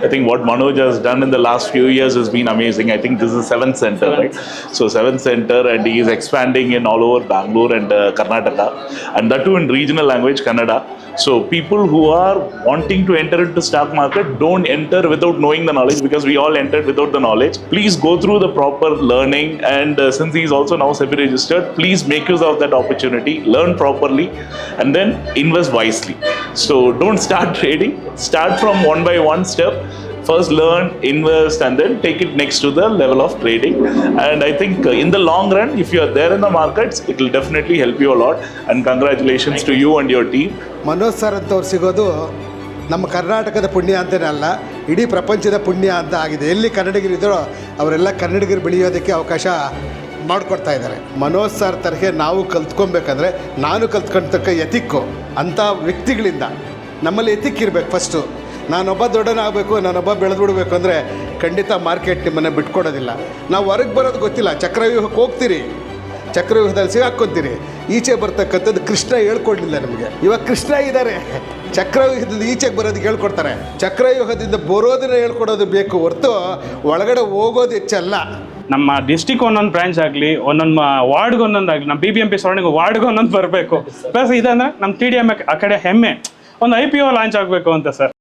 I think what Manoj has done in the last few years has been amazing. I think this is 7th center, right? So 7th center, and he is expanding in all over Bangalore and Karnataka, and that too in regional language, Kannada. So people who are wanting to enter into stock market, don't enter without knowing the knowledge, because we all entered without the knowledge. Please go through the proper learning, and since he is also now SEBI registered, please make use of that opportunity, learn properly, and then invest wisely. So don't start trading, start from one by one step. First learn, invest, and then take it next to the level of trading. And I think in the long run, if you are there in the markets, it will definitely help you a lot. And congratulations to you and your team. Manoj sir ಅಂತವ್ರು ಸಿಗೋದು ನಮ್ಮ ಕರ್ನಾಟಕದ ಪುಣ್ಯ ಅಂತಲೇ ಅಲ್ಲ, ಇಡೀ ಪ್ರಪಂಚದ ಪುಣ್ಯ ಅಂತ ಆಗಿದೆ. ಎಲ್ಲಿ ಕನ್ನಡಿಗರಿದ್ದರೋ ಅವರೆಲ್ಲ ಕನ್ನಡಿಗರು ಬೆಳೆಯೋದಕ್ಕೆ ಅವಕಾಶ ಮಾಡಿಕೊಡ್ತಾ ಇದ್ದಾರೆ. ಮನೋಜ್ ಸರ್ ತರಹ ನಾವು ಕಲ್ತ್ಕೊಬೇಕಂದ್ರೆ, ನಾನು ಕಲ್ತ್ಕೊಂಡ್ತಕ್ಕ ಎತಿಕ್ಕು ಅಂಥ ವ್ಯಕ್ತಿಗಳಿಂದ ನಮ್ಮಲ್ಲಿ ಎತಿಕ್ ಇರಬೇಕು. ಫಸ್ಟು ನಾನೊಬ್ಬ ದೊಡ್ಡನಾಗಬೇಕು, ನಾನೊಬ್ಬ ಬೆಳೆದ್ಬಿಡ್ಬೇಕು ಅಂದರೆ ಖಂಡಿತ ಮಾರ್ಕೆಟ್ ನಿಮ್ಮನ್ನು ಬಿಟ್ಕೊಡೋದಿಲ್ಲ. ನಾವು ಹೊರಗೆ ಬರೋದು ಗೊತ್ತಿಲ್ಲ, ಚಕ್ರವ್ಯೂಹಕ್ಕೆ ಹೋಗ್ತೀರಿ, ಚಕ್ರವ್ಯೂಹದಲ್ಲಿ ಸಿಗಾಕ್ಕೊತೀರಿ, ಈಚೆ ಬರ್ತಕ್ಕಂಥದ್ದು ಕೃಷ್ಣ ಹೇಳ್ಕೊಡ್ಲಿಲ್ಲ ನಮಗೆ. ಇವಾಗ ಕೃಷ್ಣ ಇದ್ದಾರೆ, ಚಕ್ರವ್ಯೂಹದಿಂದ ಈಚೆಗೆ ಬರೋದಕ್ಕೆ ಹೇಳ್ಕೊಡ್ತಾರೆ. ಚಕ್ರವ್ಯೂಹದಿಂದ ಬರೋದನ್ನ ಹೇಳ್ಕೊಡೋದು ಬೇಕು ಹೊರತು ಒಳಗಡೆ ಹೋಗೋದು ಹೆಚ್ಚಲ್ಲ. ನಮ್ಮ ಡಿಸ್ಟಿಕ್ ಒಂದೊಂದು ಬ್ರಾಂಚ್ ಆಗಲಿ, ಒಂದೊಂದು ವಾರ್ಡ್ಗೆ ಒಂದೊಂದಾಗಲಿ, ನಮ್ಮ BBMP ಸರೌಂಡಿಂಗ್ ವಾರ್ಡ್ಗೆ ಒಂದೊಂದು ಬರಬೇಕು. ಪ್ಲಸ್ ಇದಂದರೆ ನಮ್ಮ TDM ಆ ಕಡೆ ಹೆಮ್ಮೆ, ಒಂದು IPO ಲಾಂಚ್ ಆಗಬೇಕು ಅಂತ ಸರ್.